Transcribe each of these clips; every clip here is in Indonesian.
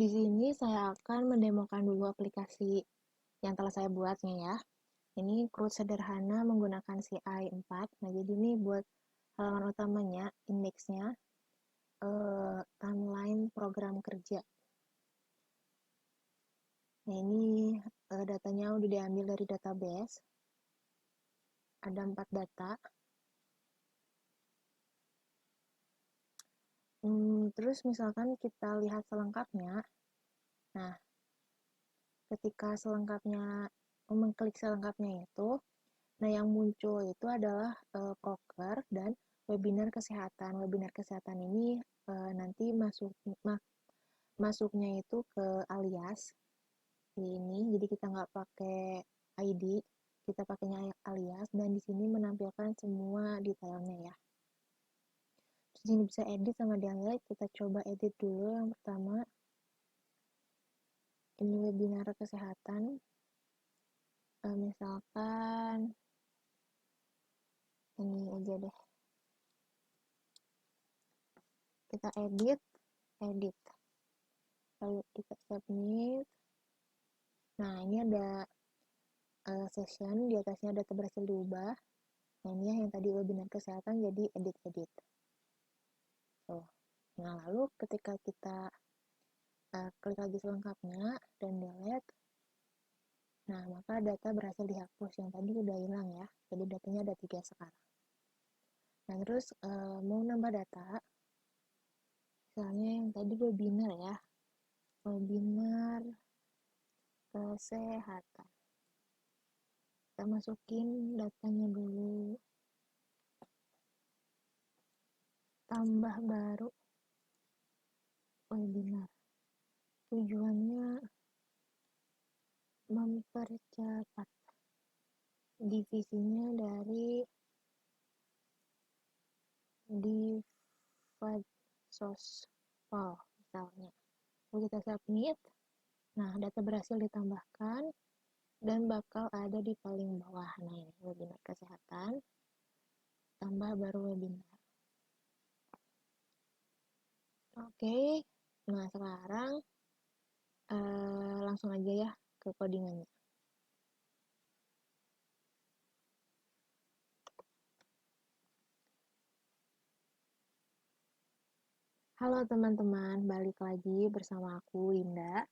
Di sini saya akan mendemokan dulu aplikasi yang telah saya buatnya ya. Ini CRUD sederhana menggunakan CI4. Nah, jadi ini buat halaman utamanya, indeksnya, timeline program kerja. Nah, ini datanya udah diambil dari database. Ada 4 data. Terus misalkan kita lihat selengkapnya. Nah, ketika mengklik selengkapnya itu, nah yang muncul itu adalah proker dan webinar kesehatan. Webinar kesehatan ini nanti masuknya itu ke alias ini, jadi kita nggak pakai ID, kita pakainya alias, dan di sini menampilkan semua detailnya ya. Terus ini bisa edit sama delete, kita coba edit dulu. Yang pertama, ini webinar kesehatan, misalkan ini aja deh, kita edit, lalu kita submit. Nah, ini ada session, di atasnya data berhasil diubah. Nah, ini yang tadi webinar kesehatan jadi edit. Tuh. Nah, lalu ketika kita klik lagi selengkapnya dan delete, nah maka data berhasil dihapus. Yang tadi udah hilang ya, jadi datanya ada 3 sekarang. Nah, terus mau nambah data, misalnya yang tadi webinar ya, webinar kesehatan. Kita masukin datanya dulu, tambah baru webinar. Tujuannya mempercepat, divisinya dari divide sospol misalnya. Lalu kita submit. Nah, data berhasil ditambahkan dan bakal ada di paling bawah. Nah, ini webinar kesehatan, tambah baru webinar. Oke, nah sekarang langsung aja ya ke codingannya. Halo teman-teman, balik lagi bersama aku Linda.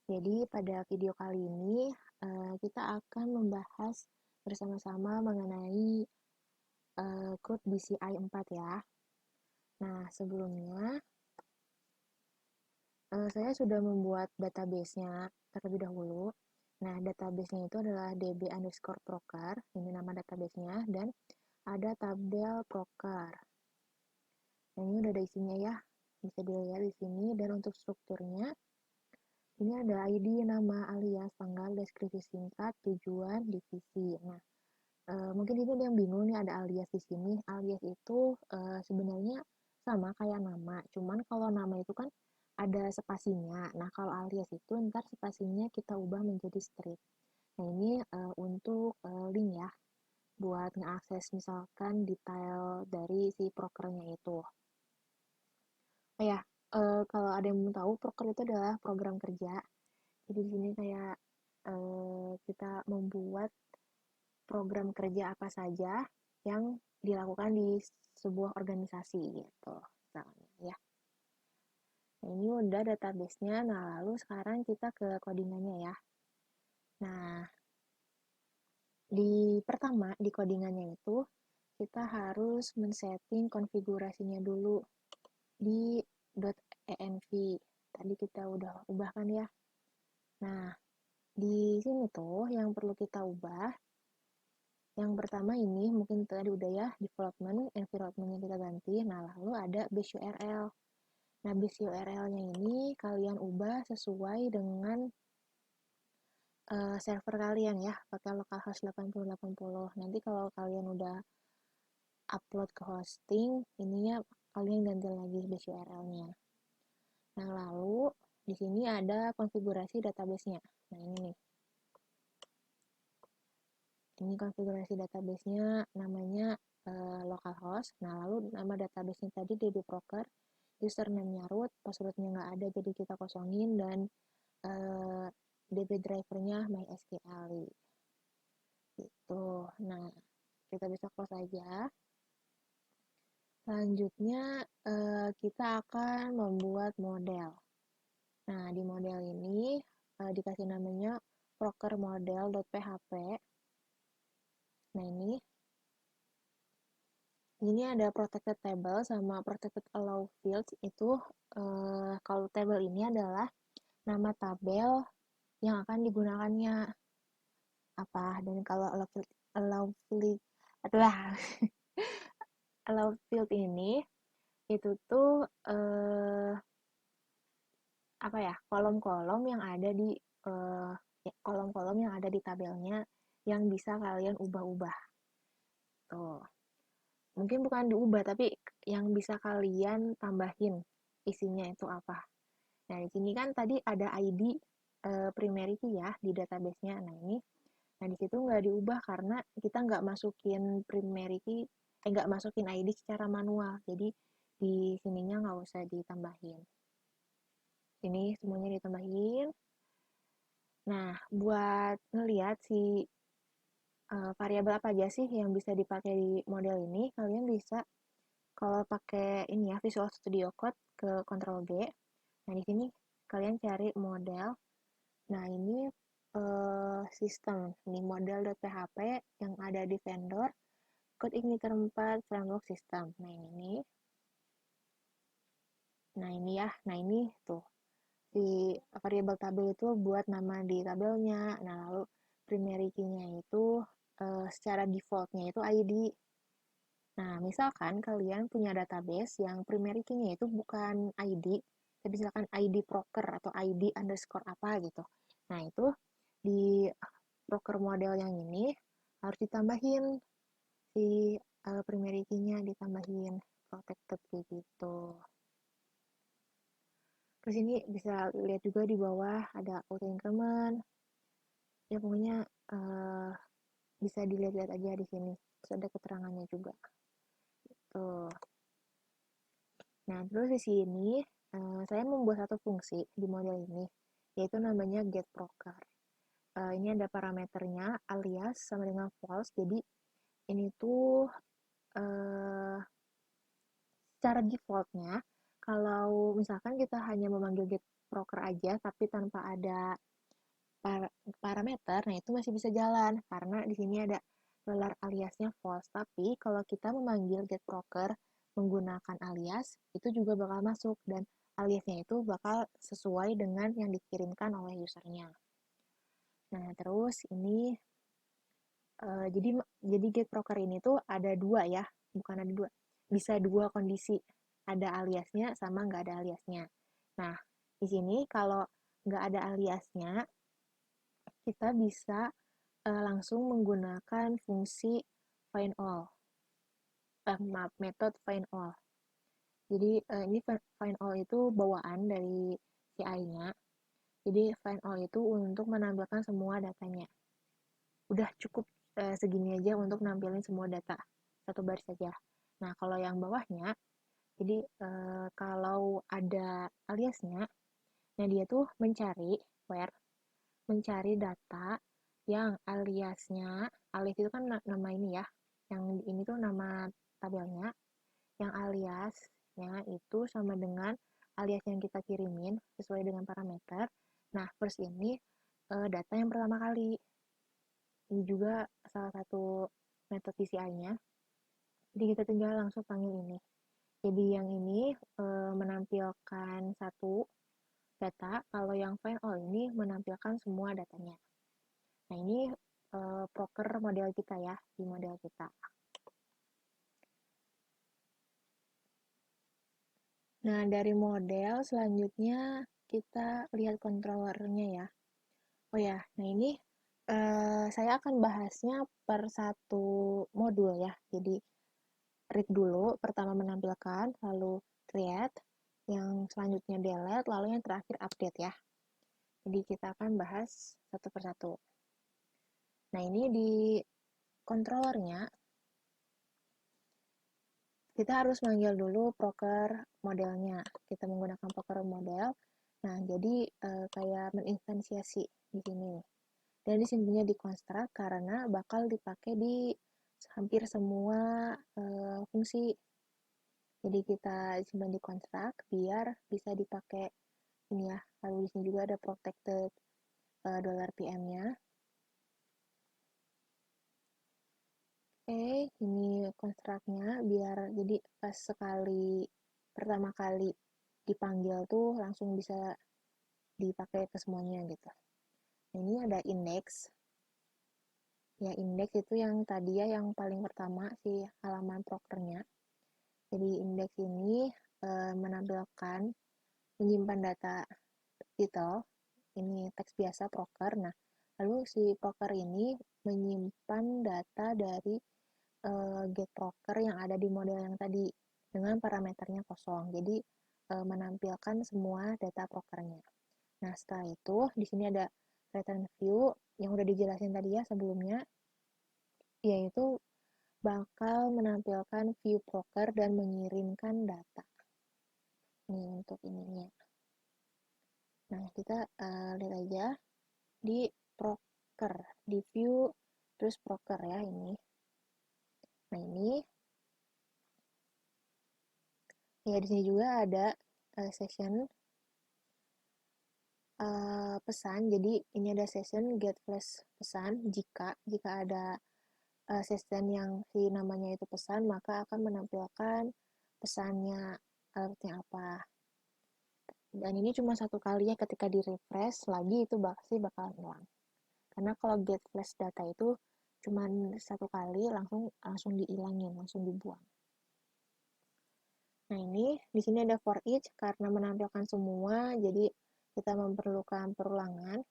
Jadi pada video kali ini kita akan membahas bersama-sama mengenai CRUD BCI 4 ya. Nah, sebelumnya saya sudah membuat database-nya terlebih dahulu. Nah, database-nya itu adalah db_proker, ini nama database-nya, dan ada tabel proker. Nah, ini udah ada isinya ya, bisa dilihat di sini. Dan untuk strukturnya, ini ada ID, nama, alias, tanggal, deskripsi singkat, tujuan, divisi. Nah, mungkin ini ada yang bingung nih, ada alias di sini. Alias itu sebenarnya sama kayak nama, cuman kalau nama itu kan ada spasinya. Nah, kalau alias itu ntar spasinya kita ubah menjadi strip. Nah, ini untuk link ya, buat ngeakses misalkan detail dari si prokernya itu. Oh ya, kalau ada yang mau tahu, proker itu adalah program kerja. Jadi di sini kayak kita membuat program kerja apa saja yang dilakukan di sebuah organisasi gitu, misalnya ya. Nah, ini udah database-nya. Nah, lalu sekarang kita ke codingannya ya. Nah, di codingannya itu kita harus men-setting konfigurasinya dulu di .env. Tadi kita udah ubahkan ya. Nah, di sini tuh yang perlu kita ubah, yang pertama ini mungkin tadi udah ya, development, environment-nya kita ganti. Nah, lalu ada base URL. Nah, base URL-nya ini kalian ubah sesuai dengan server kalian ya, pakai localhost 8080. Nanti kalau kalian udah upload ke hosting, ininya kalian ganti lagi base URL-nya. Nah, lalu di sini ada konfigurasi database-nya. Nah, ini nih. Ini konfigurasi database-nya namanya localhost. Nah, lalu nama database-nya tadi dbproker. username-nya root, password-nya nggak ada, jadi kita kosongin, dan DB driver-nya MySQL gitu. Nah, kita bisa close aja. Selanjutnya kita akan membuat model. Nah, di model ini dikasih namanya proker model.php. Nah, ini ada protected table sama protected allow fields. Itu kalau table ini adalah nama tabel yang akan digunakannya apa, dan kalau allow field adalah allow field ini itu tuh apa ya, kolom-kolom yang ada di kolom-kolom yang ada di tabelnya yang bisa kalian ubah-ubah tuh. Mungkin bukan diubah, tapi yang bisa kalian tambahin isinya itu apa. Nah, di sini kan tadi ada ID primary key ya di database-nya. Nah di situ nggak diubah karena kita nggak masukin primary key, nggak masukin ID secara manual. Jadi di sininya nggak usah ditambahin. Ini semuanya ditambahin. Nah, buat ngeliat si variabel apa aja sih yang bisa dipakai di model ini, kalian bisa kalau pakai ini ya, Visual Studio Code ke Ctrl G. Nah, di sini kalian cari model. Nah, ini sistem, ini model.php yang ada di vendor Code Igniter 4 Framework System. Nah, ini ya. Nah, ini tuh. Si variabel tabel itu buat nama di tabelnya. Nah, lalu primary key-nya itu secara default-nya itu ID. Nah, misalkan kalian punya database yang primary key-nya itu bukan ID, tapi misalkan ID proker atau ID underscore apa gitu. Nah, itu di proker model yang ini harus ditambahin si primary key-nya, ditambahin protected kayak gitu. Terus ini bisa lihat juga di bawah ada auto increment. Ya pokoknya bisa dilihat-lihat aja di sini. Terus ada keterangannya juga. Tuh. Nah, terus di sini saya membuat satu fungsi di model ini, yaitu namanya getProker. Ini ada parameternya alias sama dengan false. Jadi ini tuh secara defaultnya, kalau misalkan kita hanya memanggil getProker aja, tapi tanpa ada parameter, nah itu masih bisa jalan karena di sini ada gelar aliasnya false. Tapi kalau kita memanggil getProker menggunakan alias, itu juga bakal masuk dan aliasnya itu bakal sesuai dengan yang dikirimkan oleh usernya. Nah, terus ini jadi getProker ini tuh ada dua ya, bukan ada dua, bisa dua kondisi, ada aliasnya sama nggak ada aliasnya. Nah, di sini kalau nggak ada aliasnya, kita bisa langsung menggunakan fungsi find all, metode find all. Jadi ini find all itu bawaan dari CI-nya. Jadi find all itu untuk menampilkan semua datanya. Udah cukup segini aja untuk nampilin semua data, satu baris saja. Nah, kalau yang bawahnya, jadi kalau ada aliasnya, nah dia tuh mencari data yang aliasnya, alias itu kan nama ini ya, yang ini tuh nama tabelnya, yang aliasnya itu sama dengan alias yang kita kirimin sesuai dengan parameter. Nah, first ini data yang pertama kali. Ini juga salah satu metode PCI-nya. Jadi kita tinggal langsung panggil ini. Jadi yang ini menampilkan satu data, kalau yang find all ini menampilkan semua datanya. Nah, ini proker model kita ya, di model kita. Nah, dari model selanjutnya kita lihat controllernya ya. Oh ya, nah ini saya akan bahasnya per satu modul ya. Jadi read dulu, pertama menampilkan, lalu create, yang selanjutnya delete, lalu yang terakhir update ya. Jadi kita akan bahas satu persatu. Nah, ini di controllernya kita harus manggil dulu proker modelnya. Kita menggunakan proker model. Nah, jadi kayak menginstansiasi di sini. Dan di sininya dikonstruk karena bakal dipakai di hampir semua fungsi. Jadi kita simpan di konstruk biar bisa dipakai ini ya. Lalu di sini juga ada protected $PM-nya. Oke, ini konstruknya biar jadi pas pertama kali dipanggil tuh langsung bisa dipakai ke semuanya gitu. Nah, ini ada index. Ya, index itu yang tadi ya yang paling pertama si halaman prokernya. Jadi index ini menampilkan menyimpan data title. Ini teks biasa proker. Nah, lalu si proker ini menyimpan data dari get proker yang ada di model yang tadi dengan parameternya kosong. Jadi menampilkan semua data prokernya. Nah, setelah itu di sini ada return view yang udah dijelasin tadi ya sebelumnya, yaitu bakal menampilkan view proker dan mengirimkan data. Ini untuk ininya. Nah, kita lihat aja di proker, di view terus proker ya ini. Nah, ini ya di sini juga ada session pesan. Jadi ini ada session get flash pesan. Jika ada session yang si namanya itu pesan, maka akan menampilkan pesannya alertnya apa. Dan ini cuma satu kali ya, ketika di refresh lagi itu pasti bakal hilang. Karena kalau get flash data itu cuma satu kali langsung dihilangin, langsung dibuang. Nah, ini di sini ada for each karena menampilkan semua, jadi kita memerlukan perulangan.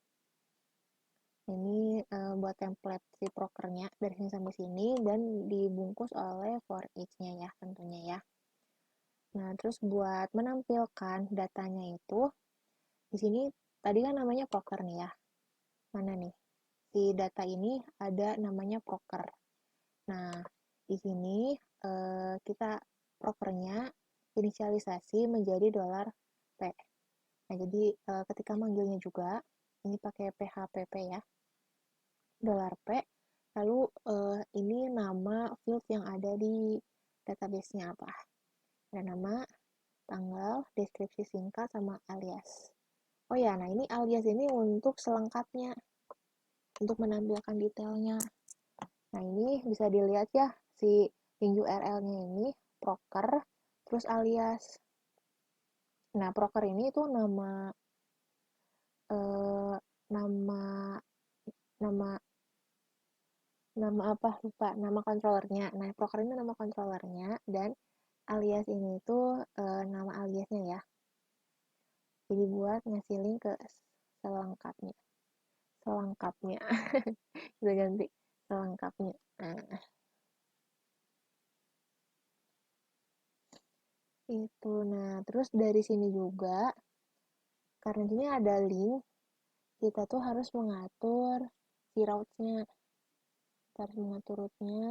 Ini buat template si prokernya dari sini sampai sini dan dibungkus oleh for each-nya ya tentunya ya. Nah, terus buat menampilkan datanya itu di sini tadi kan namanya proker nih ya. Mana nih? Si data ini ada namanya proker. Nah, di sini kita prokernya inisialisasi menjadi $P. Nah, jadi ketika manggilnya juga ini pakai PHPP ya. $P, lalu ini nama field yang ada di database-nya apa. Ada nama, tanggal, deskripsi singkat, sama alias. Oh ya, nah ini alias ini untuk selengkapnya, untuk menampilkan detailnya. Nah, ini bisa dilihat ya, si link URL-nya ini, proker, terus alias. Nah, proker ini itu nama eh, nama nama nama apa lupa nama controllernya. Nah, proker ini nama controllernya dan alias ini itu nama aliasnya ya. Jadi buat ngasih link ke selengkapnya. Selengkapnya. Kita ganti selengkapnya. Nah, itu. Nah, terus dari sini juga karena ini ada link, kita tuh harus mengatur si route-nya. Kita harus mengatur route-nya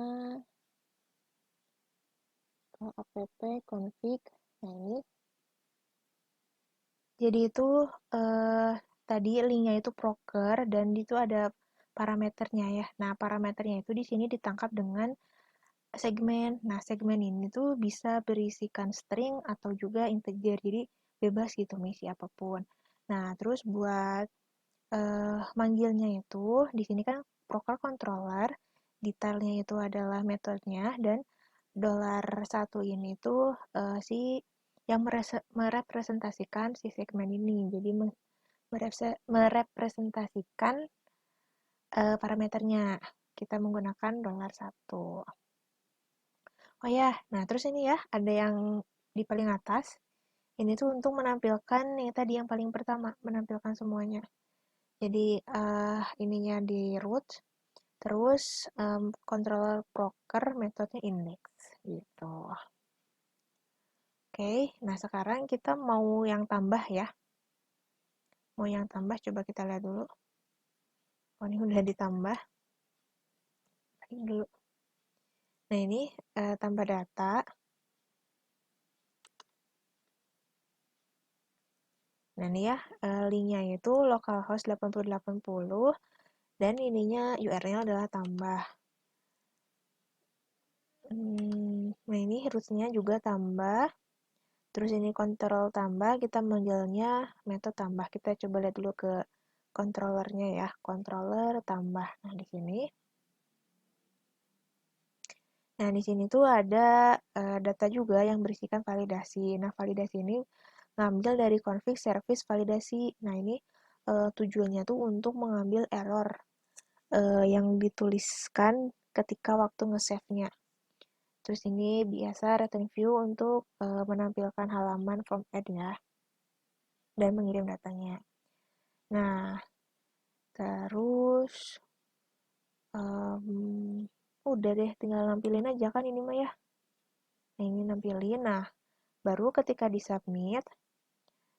ke app config. Nah, ini jadi itu tadi linknya itu proker dan itu ada parameternya ya. Nah, parameternya itu di sini ditangkap dengan segmen. Nah, segmen ini tuh bisa berisikan string atau juga integer. Jadi bebas gitu mengisi apapun. Nah, terus buat manggilnya itu di sini kan proker controller, detailnya itu adalah metodenya dan $1 ini tuh si yang merepresentasikan si segmen ini. Jadi merepresentasikan parameternya. Kita menggunakan $1. Oh ya, nah terus ini ya, ada yang di paling atas. Ini tuh untuk menampilkan yang tadi yang paling pertama, menampilkan semuanya. Jadi ininya di root, terus controller proker metodenya index gitu. Oke, nah sekarang kita mau yang tambah ya. Mau yang tambah coba kita lihat dulu. Oh, ini udah ditambah. Ini dulu. Nah, ini tambah data. Nah, ini ya, linknya itu localhost 8080 dan ininya URL adalah tambah. Nah, ini rootnya juga tambah. Terus ini kontrol tambah, kita manggilnya metode tambah. Kita coba lihat dulu ke controllernya ya, controller tambah. Nah, di sini. Nah, di sini tuh ada data juga yang berisikan validasi. Nah, validasi ini ngambil dari config service validasi. Nah, ini tujuannya tuh untuk mengambil error yang dituliskan ketika waktu nge-save-nya. Terus ini biasa return view untuk menampilkan halaman from add ya, dan mengirim datanya. Nah, terus udah deh, tinggal nampilin aja kan ini mah ya. Nah, ini nampilin. Nah, baru ketika di-submit,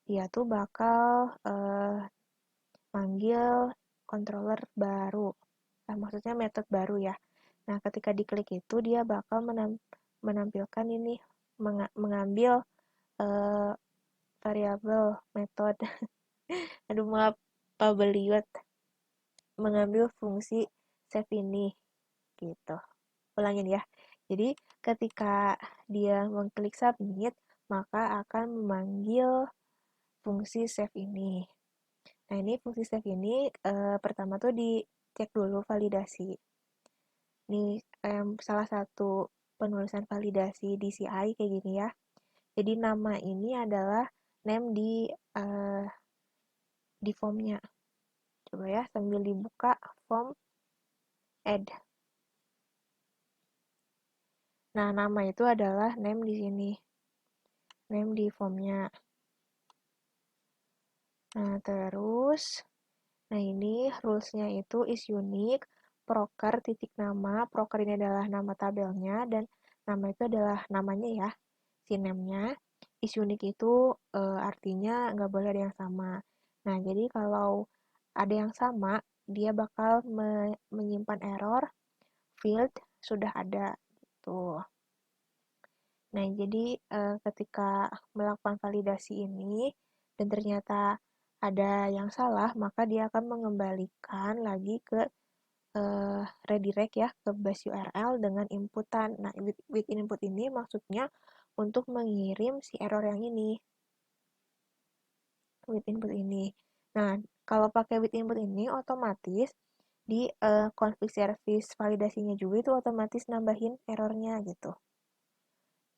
dia tuh bakal manggil controller baru. Nah, maksudnya metode baru ya. Nah, ketika diklik itu, dia bakal menampilkan ini, mengambil variabel metode. Aduh, maaf, Pak Beliot. Mengambil fungsi save ini, gitu. Ulangin ya. Jadi, ketika dia mengklik submit, maka akan memanggil fungsi save ini. Nah, ini fungsi save ini pertama tuh dicek dulu validasi. Ini salah satu penulisan validasi di CI kayak gini ya. Jadi nama ini adalah name di formnya. Coba ya sambil dibuka form add. Nah, nama itu adalah name di sini. Name di formnya. Nah, terus nah ini rules-nya itu is unique, proker titik nama, proker ini adalah nama tabelnya, dan nama itu adalah namanya ya, si name-nya. Is unique itu artinya nggak boleh ada yang sama. Nah, jadi kalau ada yang sama, dia bakal menyimpan error, field sudah ada, gitu. Nah, jadi ketika melakukan validasi ini, dan ternyata ada yang salah, maka dia akan mengembalikan lagi ke redirect ya, ke base URL dengan inputan. Nah, with input ini maksudnya untuk mengirim si error yang ini. With input ini. Nah, kalau pakai with input ini, otomatis di config service validasinya juga itu otomatis nambahin errornya gitu.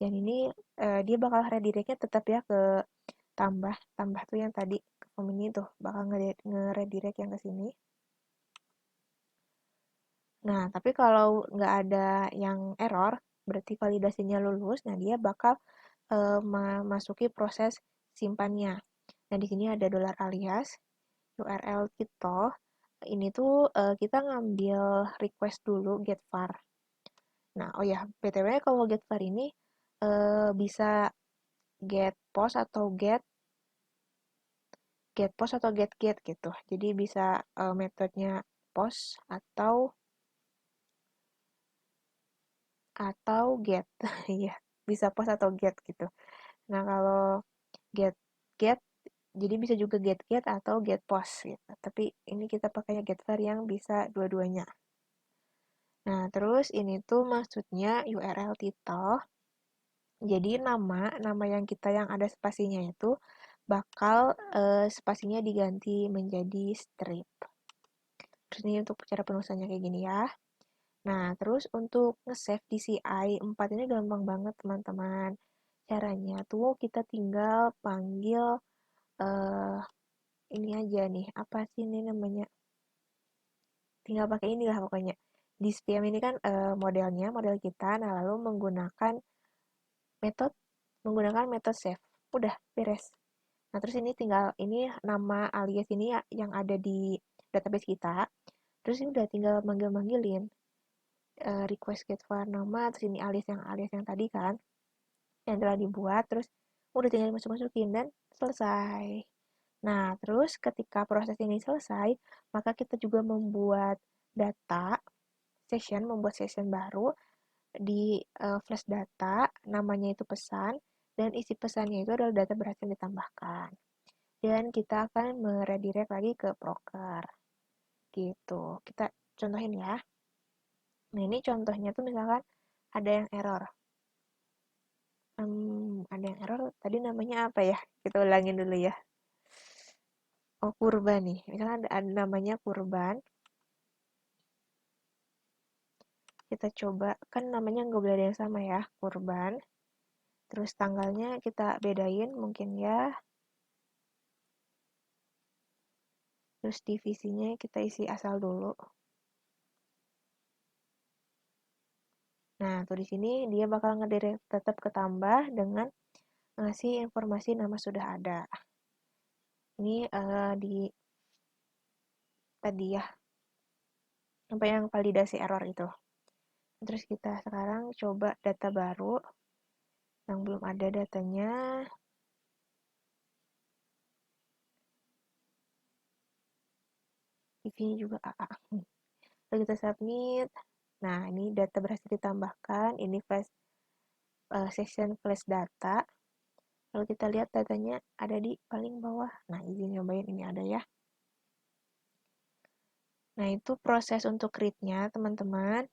Dan ini dia bakal redirectnya tetap ya ke tambah tuh yang tadi ke form ini tuh bakal nge-redirect yang ke sini. Nah, tapi kalau nggak ada yang error, berarti validasinya lulus. Nah, dia bakal memasuki proses simpannya. Nah, di sini ada $alias URL kita. Ini tuh kita ngambil request dulu get var. Nah, oh ya, BTW kalau get var ini bisa get post atau get post atau get gitu. Jadi bisa metodenya post atau get. Iya, bisa post atau get gitu. Nah, kalau get get jadi bisa juga get atau get post gitu. Tapi ini kita pakainya get var yang bisa dua-duanya. Nah, terus ini tuh maksudnya URL title. Jadi nama yang kita yang ada spasinya itu bakal spasinya diganti menjadi strip. Terus ini untuk cara penulisannya kayak gini ya. Nah, terus untuk nge-save di CI 4 ini gampang banget teman-teman. Caranya tuh kita tinggal panggil eh ini aja nih, apa sih ini namanya? Tinggal pakai inilah pokoknya. Di SPM ini kan model kita, nah lalu menggunakan metode save. Udah beres. Nah, terus ini tinggal ini nama alias ini yang ada di database kita. Terus ini udah tinggal manggil-manggilin request get var nama, terus ini alias yang tadi kan yang telah dibuat, terus udah tinggal masuk-masukin dan selesai. Nah, terus ketika proses ini selesai, maka kita juga membuat membuat session baru di flash data, namanya itu pesan, dan isi pesannya itu adalah data berhasil ditambahkan. dan kita akan meredirect lagi ke proker gitu. Kita contohin ya. Nah, ini contohnya tuh misalkan ada yang error. Ada yang error, tadi namanya apa ya? Kita ulangin dulu ya. Oh, kurban nih. Misalkan ada namanya kurban. Kita coba, kan namanya nggak boleh ada yang sama ya, kurban. Terus tanggalnya kita bedain mungkin ya. Terus divisinya kita isi asal dulu. Nah, tuh di sini dia bakal ngedirect tetap ketambah dengan ngasih informasi nama sudah ada. Ini di tadi ya, sampai yang validasi error itu. Terus kita sekarang coba data baru yang belum ada datanya. Di sini juga AA. Lalu kita submit. Nah, ini data berhasil ditambahkan. Ini flash session flash data. Lalu kita lihat datanya ada di paling bawah. Nah, izin nyobain ini ada ya. Nah, itu proses untuk read-nya, teman-teman.